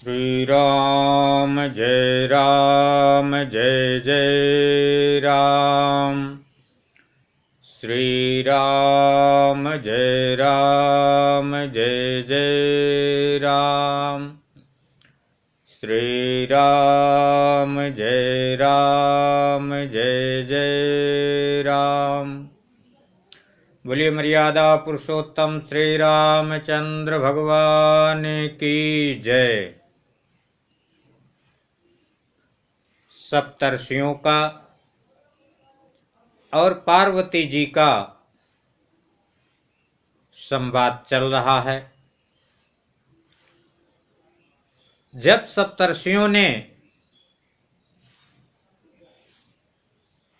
श्री राम जय जय राम। श्री राम जय जय राम। श्री राम जय जय राम। बोलिए मर्यादा पुरुषोत्तम श्री रामचंद्र भगवान की जय। सप्तर्षियों का और पार्वती जी का संवाद चल रहा है। जब सप्तर्षियों ने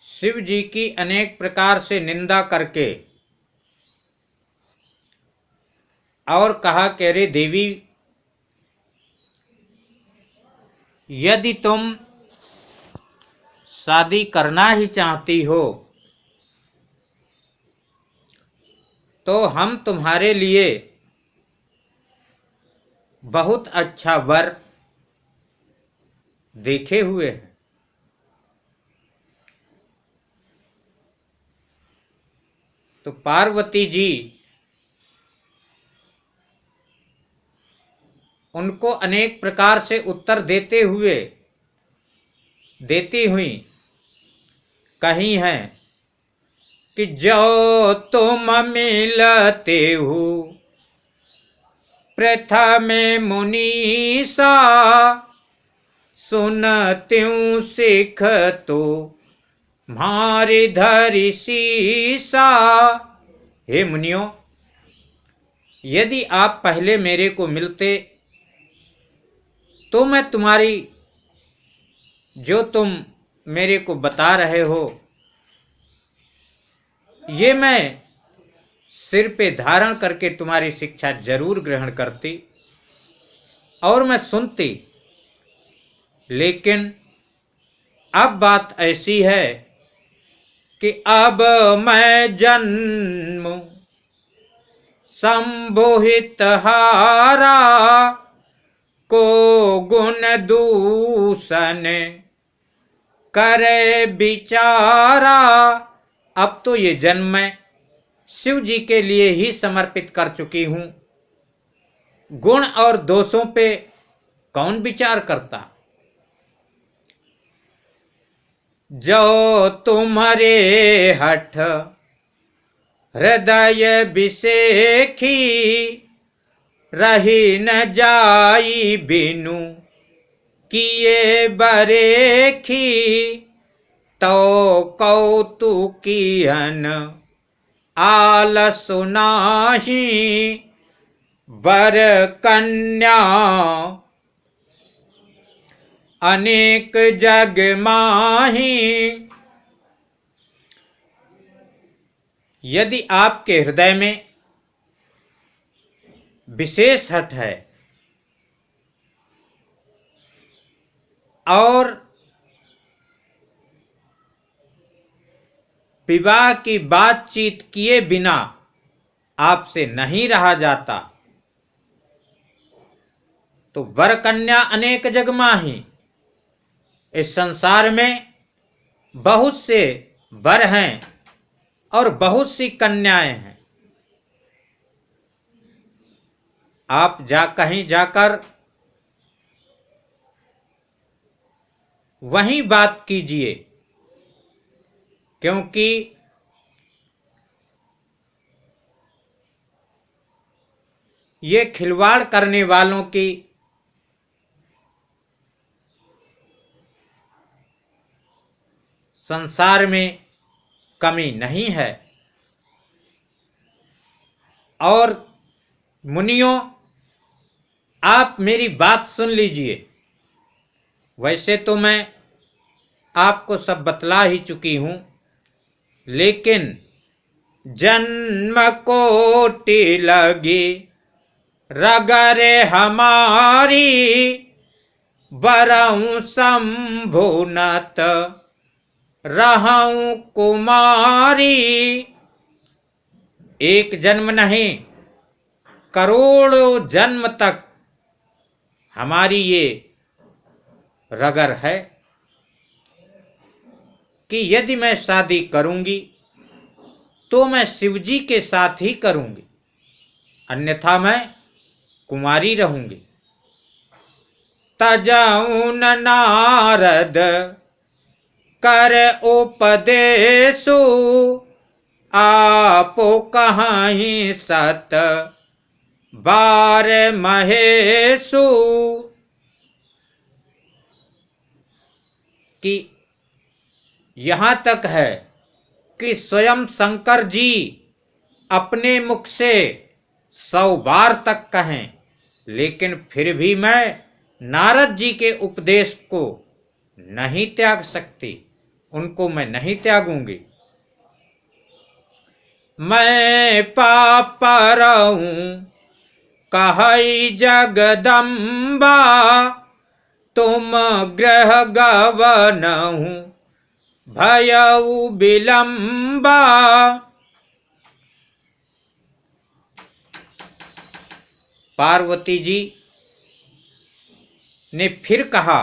शिव जी की अनेक प्रकार से निंदा करके और कहा कि अरे देवी, यदि तुम शादी करना ही चाहती हो तो हम तुम्हारे लिए बहुत अच्छा वर देखे हुए हैं। तो पार्वती जी उनको अनेक प्रकार से उत्तर देती हुई कही हैं कि जो तुम मिलते हो प्रथम मुनीसा, सुनत्यूं सिख तो मारे धरि सीसा। हे मुनियों, यदि आप पहले मेरे को मिलते तो मैं तुम्हारी जो तुम मेरे को बता रहे हो ये मैं सिर पे धारण करके तुम्हारी शिक्षा जरूर ग्रहण करती और मैं सुनती। लेकिन अब बात ऐसी है कि अब मैं जन्म संबोहित हारा, को गुण दूषण करे विचारा। अब तो ये जन्म मैं शिव जी के लिए ही समर्पित कर चुकी हूं। गुण और दोषों पे कौन विचार करता। जो तुम्हारे हठ हृदय विषेखी, रही न जाई बिनु किए बरेखी। तो कौतुकियन आलस नाही, वर कन्या अनेक जग माही। यदि आपके हृदय में विशेष हठ है और विवाह की बातचीत किए बिना आपसे नहीं रहा जाता, तो वर कन्या अनेक जग माही। इस संसार में बहुत से वर हैं और बहुत सी कन्याएं हैं। आप कहीं जाकर वहीं बात कीजिए, क्योंकि ये खिलवाड़ करने वालों की संसार में कमी नहीं है। और मुनियों, आप मेरी बात सुन लीजिए। वैसे तो मैं आपको सब बतला ही चुकी हूं, लेकिन जन्म कोटि लगी रगरे हमारी, बरऊं शंभुनत रहूं कुमारी। एक जन्म नहीं, करोड़ों जन्म तक हमारी ये रगर है कि यदि मैं शादी करूंगी तो मैं शिवजी के साथ ही करूंगी, अन्यथा मैं कुमारी रहूंगी। तजऊन नारद कर उपदेशु, आपो कहीं सत बार महेशु। कि यहाँ तक है कि स्वयं शंकर जी अपने मुख से 100 बार तक कहें, लेकिन फिर भी मैं नारद जी के उपदेश को नहीं त्याग सकती, उनको मैं नहीं त्यागूंगी। मैं पापर हूं कहई जगदम्बा, तुम ग्रह गवनहु भयउ विलंबा। पार्वती जी ने फिर कहा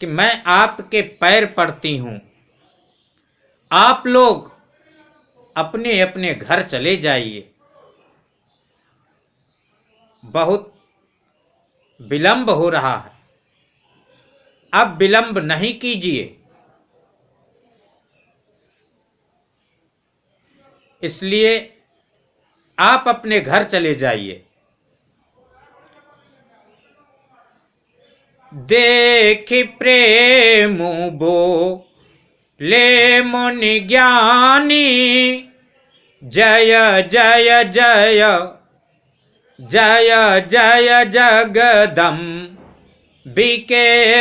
कि मैं आपके पैर पड़ती हूं, आप लोग अपने अपने घर चले जाइए, बहुत विलंब हो रहा है, अब विलंब नहीं कीजिए। इसलिए आप अपने घर चले जाइए। देखि प्रेम बो ले मुनि ज्ञानी, जय जय जय जय जय जगदम्बिके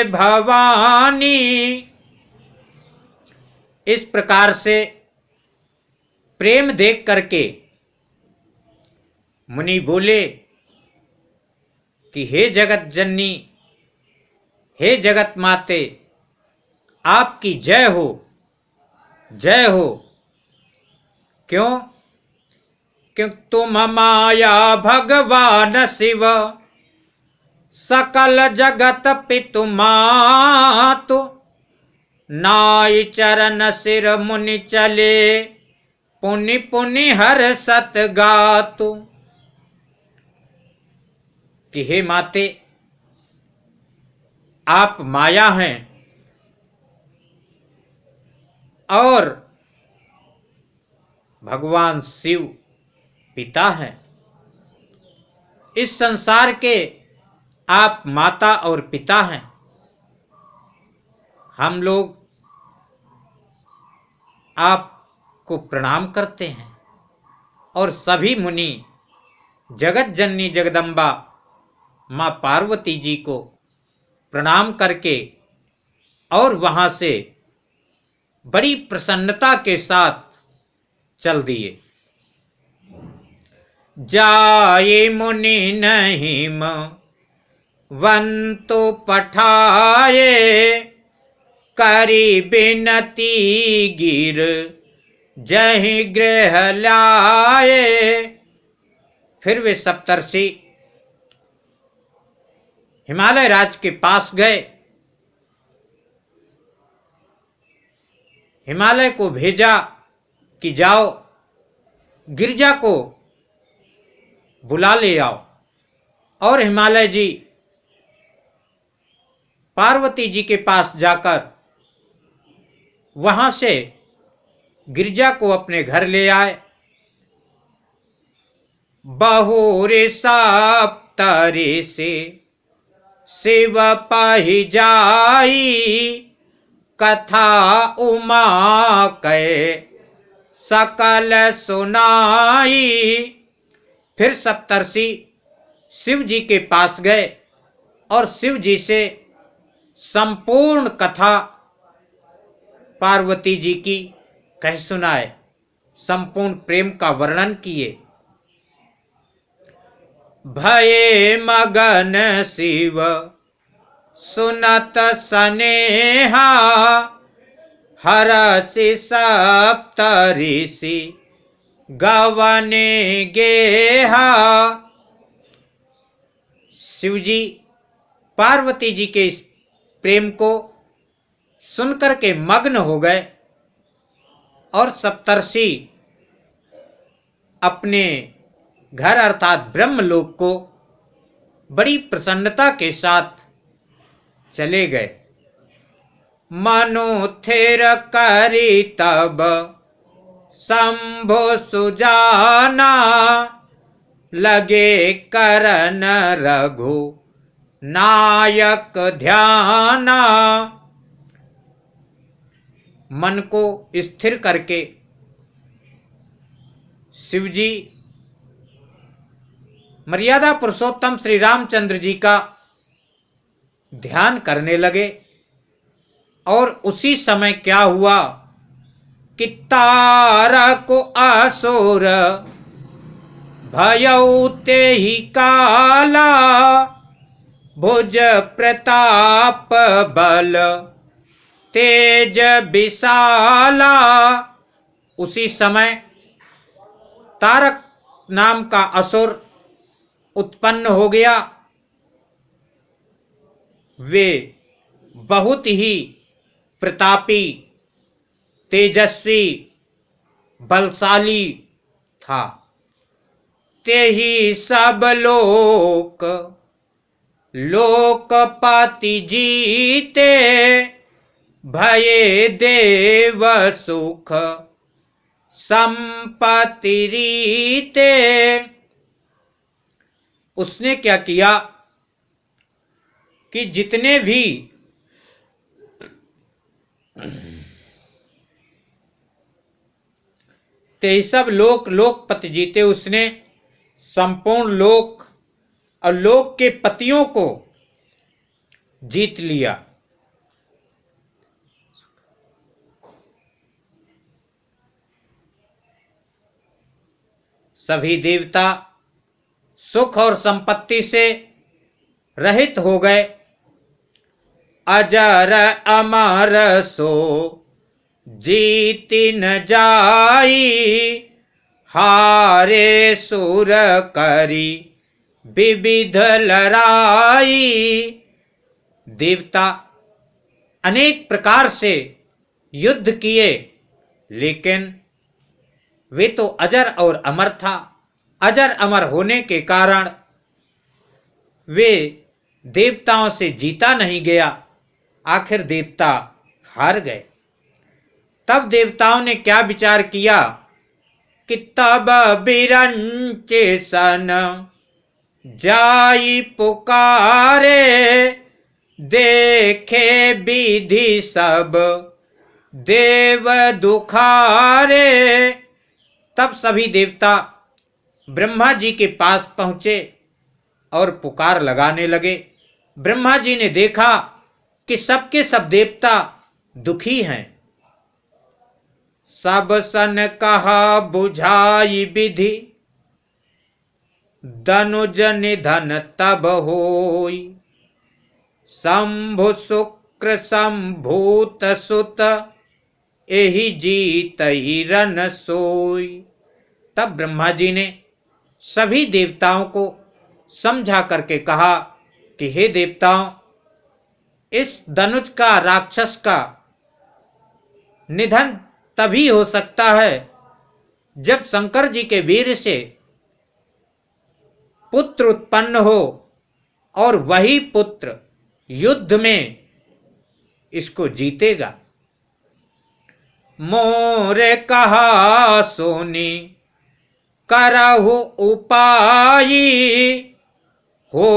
भवानी। इस प्रकार से प्रेम देख करके मुनि बोले कि हे जगत जननी, हे जगत माते, आपकी जय हो, जय हो। क्यों? क्योंकि तुम माया भगवान शिव, सकल जगत पितु मातु, नाई चरण सिर मुनि चले, पुनि पुनि हर सत गातु। कि हे माते, आप माया हैं और भगवान शिव पिता हैं। इस संसार के आप माता और पिता हैं। हम लोग आपको प्रणाम करते हैं और सभी मुनि जगत जननी जगदम्बा माँ पार्वती जी को प्रणाम करके और वहां से बड़ी प्रसन्नता के साथ चल दिए। जाये मुनि नहीं वंतु पठाए, करी बिनती गिर जहि गृह लाए। फिर वे सप्तर्षि हिमालय राज के पास गए, हिमालय को भेजा कि जाओ गिरिजा को बुला ले आओ। और हिमालय जी पार्वती जी के पास जाकर वहां से गिरिजा को अपने घर ले आए। बहुरे सप्तरी से शिव पाहि जाई, कथा उमा कै सकल सुनाई। फिर सप्तर्षि शिव जी के पास गए और शिव जी से संपूर्ण कथा पार्वती जी की कह सुनाए, संपूर्ण प्रेम का वर्णन किए। भये मगन शिव सुनत सनेहा, हरसि सप्तऋषि गवने गेहा। शिवजी पार्वती जी के इस प्रेम को सुनकर के मग्न हो गए और सप्तर्षि अपने घर अर्थात ब्रह्मलोक को बड़ी प्रसन्नता के साथ चले गए। मनु थिर करी तब शंभु सुजाना, लगे करन रघु नायक ध्याना। मन को स्थिर करके शिवजी मर्यादा पुरुषोत्तम श्री रामचंद्र जी का ध्यान करने लगे। और उसी समय क्या हुआ कि तारक असुर भयउ तेहि काला, भुज प्रताप बल तेज विशाला। उसी समय तारक नाम का असुर उत्पन्न हो गया। वे बहुत ही प्रतापी, तेजस्वी, बलशाली था। तेहि सब लोक लोकपति जीते, भये देव सुख संपत्ति रीते। उसने क्या किया कि जितने भी ते सब लोक लोकपति जीते, उसने संपूर्ण लोक और लोक के पतियों को जीत लिया। सभी देवता सुख और संपत्ति से रहित हो गए। अजर अमर सो जीति न जाई, हारे सुर करी विविध लड़ाई। देवता अनेक प्रकार से युद्ध किए, लेकिन वे तो अजर और अमर था। अजर अमर होने के कारण वे देवताओं से जीता नहीं गया। आखिर देवता हार गए। तब देवताओं ने क्या विचार किया कि तब बिरंचे सन जाई पुकारे, देखे विधि सब देव दुखारे। तब सभी देवता ब्रह्मा जी के पास पहुंचे और पुकार लगाने लगे। ब्रह्मा जी ने देखा कि सबके सब देवता दुखी हैं। सब सन कहा बुझाई विधि, धनुज निधन तब होई। शंभु शुक्र संभूत सुत, एहि जीत ही रन सोई। तब ब्रह्मा जी ने सभी देवताओं को समझा करके कहा कि हे देवताओं, इस धनुष का, राक्षस का निधन तभी हो सकता है जब शंकर जी के वीर से पुत्र उत्पन्न हो और वही पुत्र युद्ध में इसको जीतेगा। मोरे कहा सोनी करहु उपाई, हो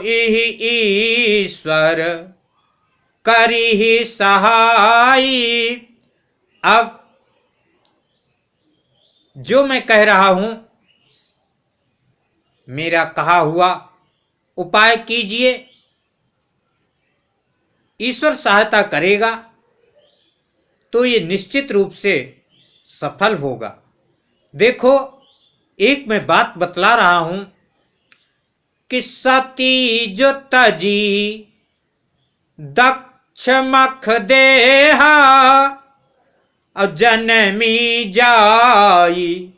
ईश्वर करिहि सहाई। अब जो मैं कह रहा हूं, मेरा कहा हुआ उपाय कीजिए, ईश्वर सहायता करेगा तो ये निश्चित रूप से सफल होगा। देखो, एक मैं बात बतला रहा हूं कि सती जो तजी दक्ष मख देहा, और जनमी जाई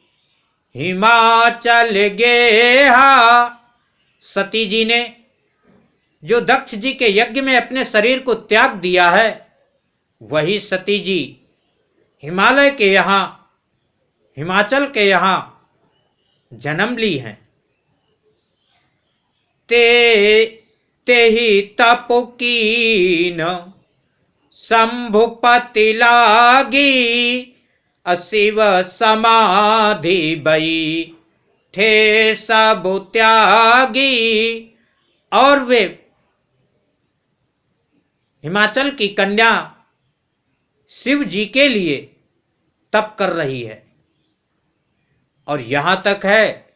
हिमाचल गेहा। सती जी ने जो दक्ष जी के यज्ञ में अपने शरीर को त्याग दिया है, वही सती जी हिमालय के यहाँ, हिमाचल के यहाँ जन्म ली हैं। ते ही तप कीन शंभुपति लागी, अशिव समाधि बई थे सब त्यागी। और वे हिमाचल की कन्या शिव जी के लिए तप कर रही है, और यहां तक है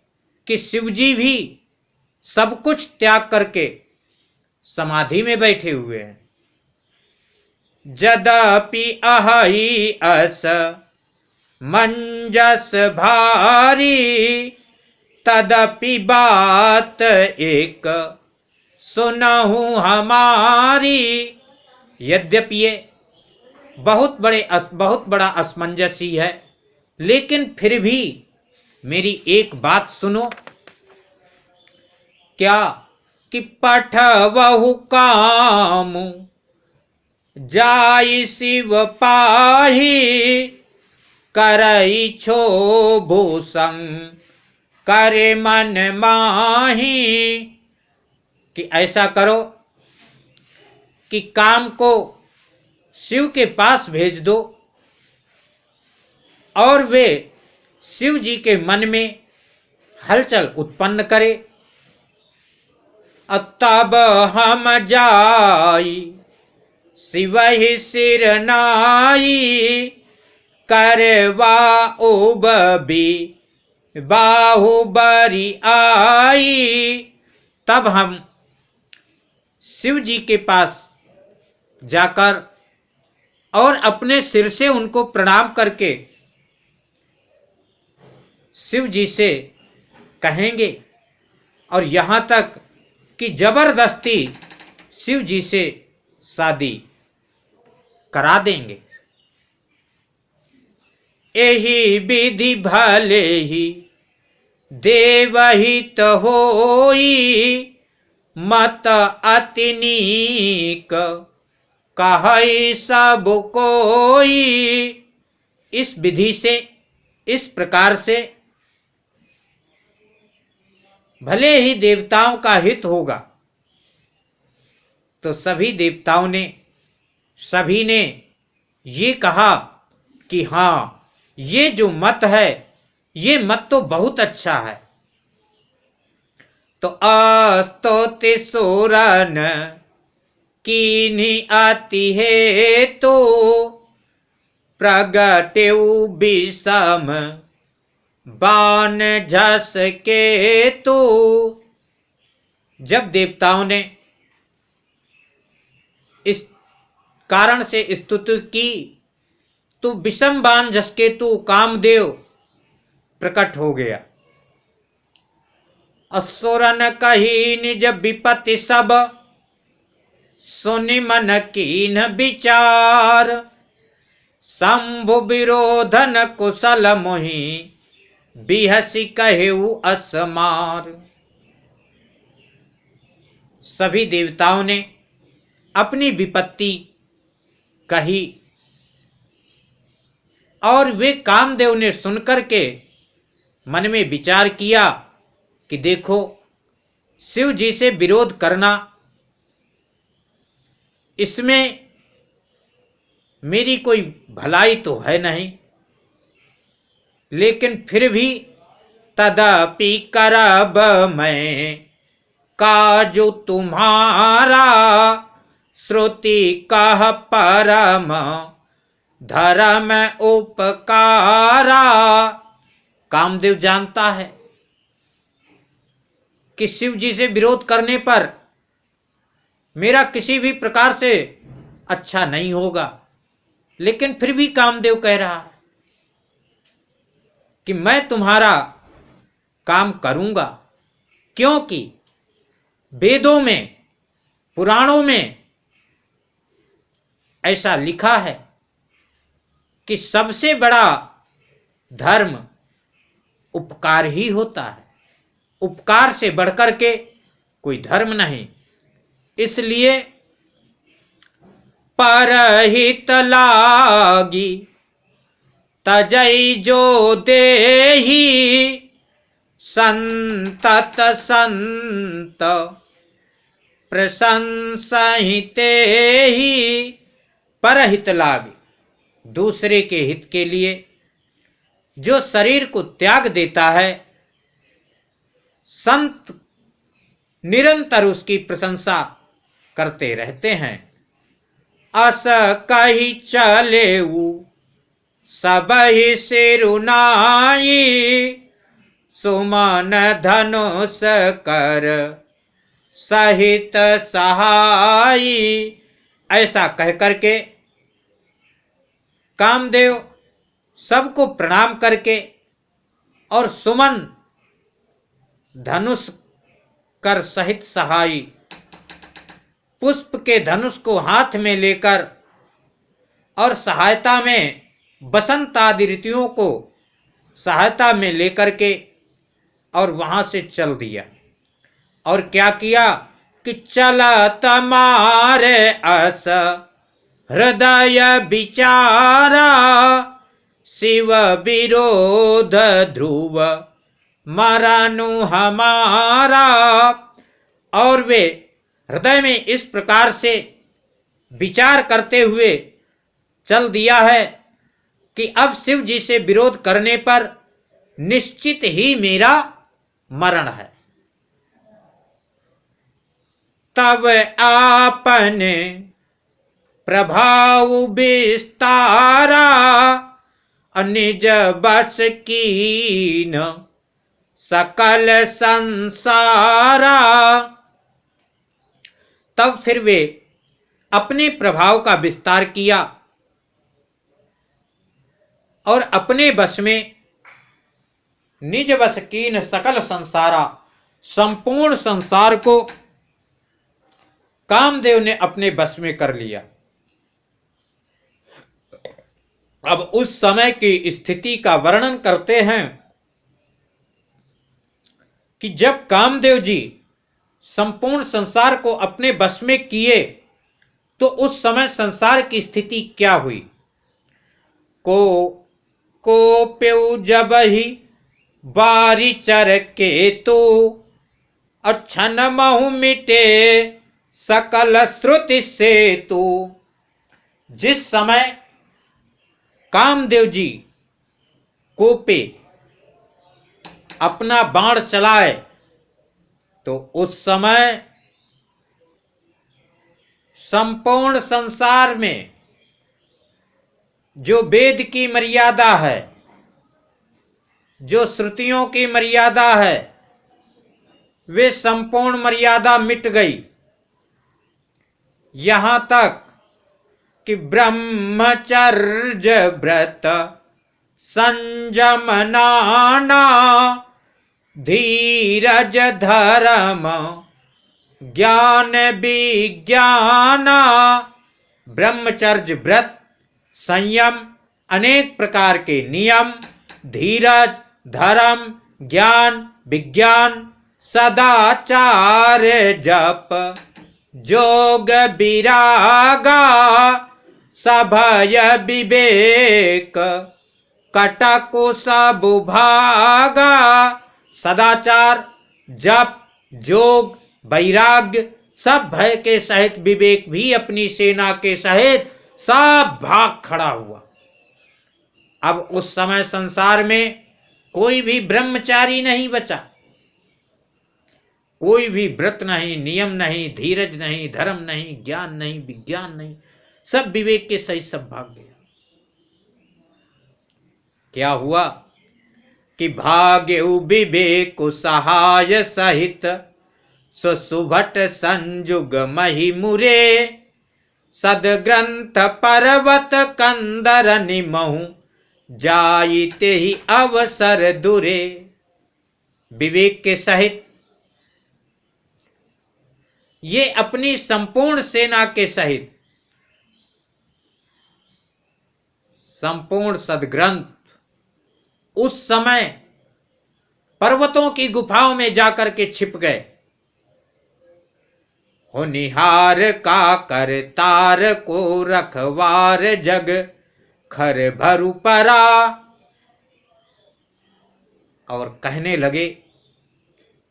कि शिव जी भी सब कुछ त्याग करके समाधि में बैठे हुए हैं। जदपि अहि अस मंजस भारी, तदपि बात एक सुनहु हमारी। यद्यपि ये बहुत बड़ा असमंजस ही है, लेकिन फिर भी मेरी एक बात सुनो। क्या कि पठवहु काम जाई शिव पाही, करई छो भूषण करे मन माही। कि ऐसा करो कि काम को शिव के पास भेज दो, और वे शिव जी के मन में हलचल उत्पन्न करे। तब हम जाई शिव ही सिर नाई, करवा उबी बाहुबरी आई। तब हम शिव जी के पास जाकर और अपने सिर से उनको प्रणाम करके शिव जी से कहेंगे, और यहाँ तक कि जबरदस्ती शिव जी से शादी करा देंगे। यही विधि भले ही देवहित होई, मत अतिनीक कहई सब कोई। इस विधि से, इस प्रकार से भले ही देवताओं का हित होगा। तो सभी देवताओं ने, सभी ने ये कहा कि हाँ, ये जो मत है, ये मत तो बहुत अच्छा है। तो अस्तोति सुरन कीन्ही अति हेतु, प्रगटेउ विषम बाण झस केतु। जब देवताओं ने इस कारण से स्तुति की, तो विषम बाण झस केतु कामदेव प्रकट हो गया। असुरन कही निज विपत्ति सब, सुनि मन कीन विचार। शंभु विरोधन कुशल मोहि, बिहसी कहेउ असमार। सभी देवताओं ने अपनी विपत्ति कही, और वे कामदेव ने सुनकर के मन में विचार किया कि देखो, शिव जी से विरोध करना, इसमें मेरी कोई भलाई तो है नहीं, लेकिन फिर भी तदपि करब मैं काजु तुम्हारा, श्रुति कह परम धर्म उपकारा। कामदेव जानता है कि शिव जी से विरोध करने पर मेरा किसी भी प्रकार से अच्छा नहीं होगा, लेकिन फिर भी कामदेव कह रहा है कि मैं तुम्हारा काम करूंगा, क्योंकि वेदों में, पुराणों में ऐसा लिखा है कि सबसे बड़ा धर्म उपकार ही होता है। उपकार से बढ़कर के कोई धर्म नहीं। इसलिए परहित लागी तजई जो देही संतत संत प्रशंसहिते ही। परहित लागे, दूसरे के हित के लिए जो शरीर को त्याग देता है, संत निरंतर उसकी प्रशंसा करते रहते हैं। अस कही चलेऊ सबहि सिरुनाई सुमन धनुष कर सहित सहाई। ऐसा कह करके कामदेव सबको प्रणाम करके और सुमन धनुष कर सहित सहाई, पुष्प के धनुष को हाथ में लेकर और सहायता में बसंत आदि ऋतुओं को सहायता में लेकर के और वहां से चल दिया। और क्या किया कि चलत मारे अस हृदय विचारा शिव विरोध ध्रुव मरनु हमारा। और वे हृदय में इस प्रकार से विचार करते हुए चल दिया है कि अब शिव जी से विरोध करने पर निश्चित ही मेरा मरण है। तब आपने प्रभाव विस्तारा निज बस कीन सकल संसारा। तब फिर वे अपने प्रभाव का विस्तार किया और अपने वश में निज वश कीन सकल संसारा, संपूर्ण संसार को कामदेव ने अपने वश में कर लिया। अब उस समय की स्थिति का वर्णन करते हैं कि जब कामदेव जी संपूर्ण संसार को अपने वश में किए तो उस समय संसार की स्थिति क्या हुई। को प्यू जब ही बारी चर के तो अच्छन महु मिटे सकल श्रुति से तो। जिस समय कामदेव जी कोपे अपना बाण चलाए तो उस समय संपूर्ण संसार में जो वेद की मर्यादा है, जो श्रुतियों की मर्यादा है, वे संपूर्ण मर्यादा मिट गई। यहां तक कि ब्रह्मचर्य व्रत संयम नाना धीरज धर्म ज्ञान विज्ञान। ब्रह्मचर्य व्रत, संयम, अनेक प्रकार के नियम, धीरज, धर्म, ज्ञान, विज्ञान, सदाचार, जप, जोग, विरागा, सभय विवेक, कटकुश बुभागा। सदाचार, जप, जोग, वैराग्य, सब भय के सहित विवेक भी अपनी सेना के सहित सब भाग खड़ा हुआ। अब उस समय संसार में कोई भी ब्रह्मचारी नहीं बचा, कोई भी व्रत नहीं, नियम नहीं, धीरज नहीं, धर्म नहीं, ज्ञान नहीं, विज्ञान नहीं, सब विवेक के सहित सब भाग गया। क्या हुआ कि भाग्यु विवेक सहाय सहित सुसुभट संजुग मही मुरे सदग्रंथ पर्वत कंदर निमहु जाइते ही अवसर दुरे। विवेक के सहित ये अपनी संपूर्ण सेना के सहित संपूर्ण सदग्रंथ उस समय पर्वतों की गुफाओं में जाकर के छिप गए होनिहार का करतार को रखवार जग खर भरु परा। और कहने लगे,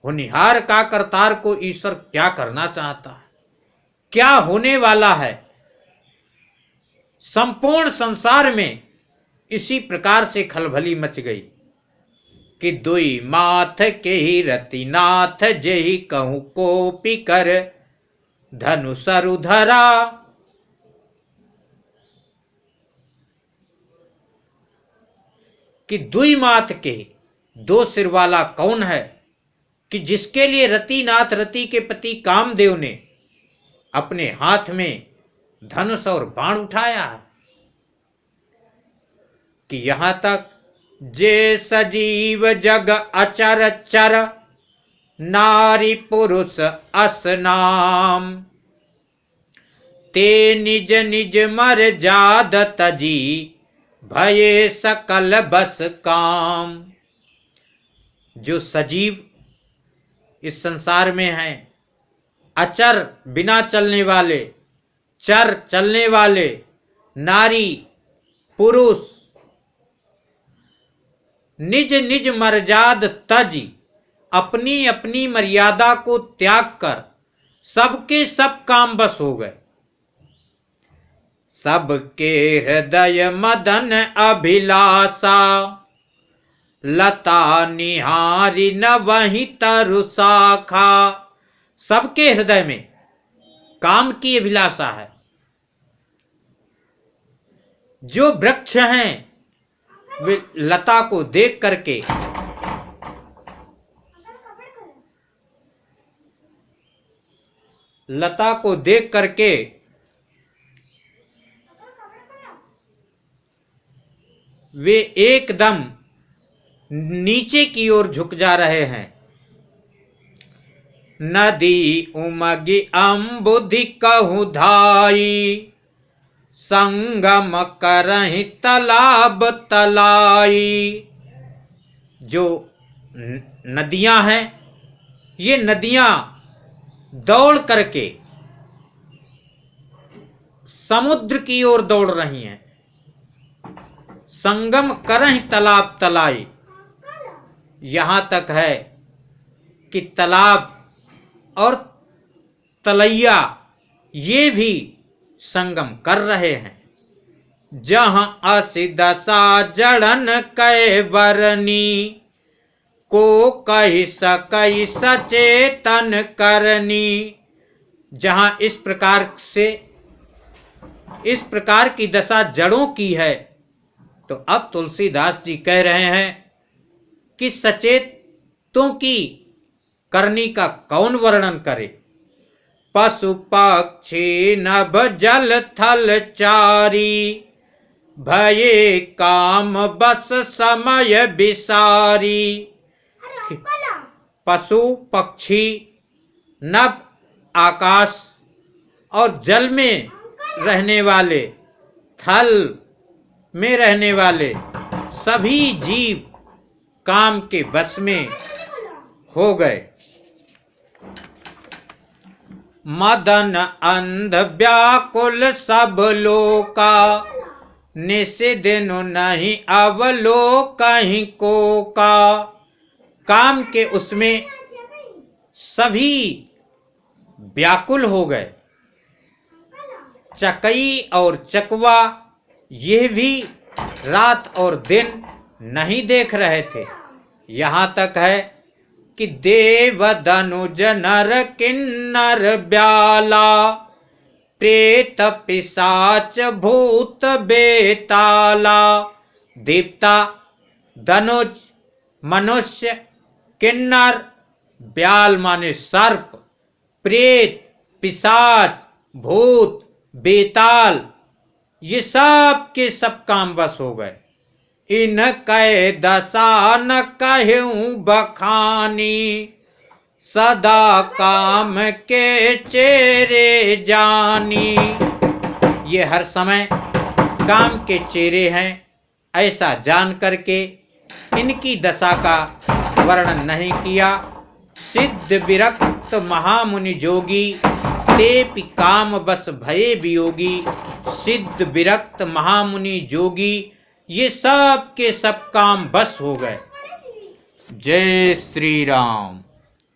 होनिहार का करतार को ईश्वर क्या करना चाहता है, क्या होने वाला है। संपूर्ण संसार में इसी प्रकार से खलबली मच गई कि दुई माथ के ही रतिनाथ जेहि कहूं कोपी कर धनु सरु धरा। कि दुई माथ के दो सिर वाला कौन है कि जिसके लिए रतिनाथ रति के पति कामदेव ने अपने हाथ में धनुष और बाण उठाया है। कि यहां तक जे सजीव जग अचर चर नारी पुरुष अस नाम ते निज निज मर जाद तजी भये सकल बस काम। जो सजीव इस संसार में हैं, अचर बिना चलने वाले, चर चलने वाले, नारी पुरुष, निज निज मर्याद तज अपनी अपनी मर्यादा को त्याग कर सबके सब काम बस हो गए। सबके हृदय मदन अभिलाषा लता निहारी न वही तरु शाखा। सबके हृदय में काम की अभिलाषा है। जो वृक्ष हैं वे लता को देख करके वे एकदम नीचे की ओर झुक जा रहे हैं। नदी उमगी अम्बुधि कहूं धाई संगम करहि तालाब तलाई। जो नदियां हैं, ये नदियां दौड़ करके समुद्र की ओर दौड़ रही हैं। संगम करहि तालाब तलाई, यहां तक है कि तालाब और तलैया ये भी संगम कर रहे हैं। जहां असि दशा जड़न कै बरनी को कही सकई सचेतन करनी। जहां इस प्रकार की दशा जड़ों की है, तो अब तुलसीदास जी कह रहे हैं कि सचेतों की करनी का कौन वर्णन करे। पशु पक्षी नभ जल थल चारी भये काम बस समय बिसारी। पशु पक्षी नभ आकाश और जल में रहने वाले, थल में रहने वाले सभी जीव काम के बस में हो गए। मदन अंध व्याकुल सब लोका निशि दिन नहीं अवलोकहि को का। काम के उसमें सभी व्याकुल हो गए। चकई और चकवा ये भी रात और दिन नहीं देख रहे थे। यहाँ तक है कि देव धनुज नर किन्नर ब्याला प्रेत पिशाच भूत बेताला। देवता, धनुज, मनुष्य, किन्नर, ब्याल माने सर्प, प्रेत, पिशाच, भूत, बेताल, ये सब के सब काम बस हो गए। इन कै दशा न कहूं बखानी सदा काम के चेरे जानी। ये हर समय काम के चेरे हैं, ऐसा जान करके इनकी दशा का वर्णन नहीं किया। सिद्ध विरक्त महामुनि जोगी तेपि काम बस भये वियोगी, सिद्ध विरक्त महामुनि जोगी, ये सब के सब काम बस हो गए। जय श्री राम।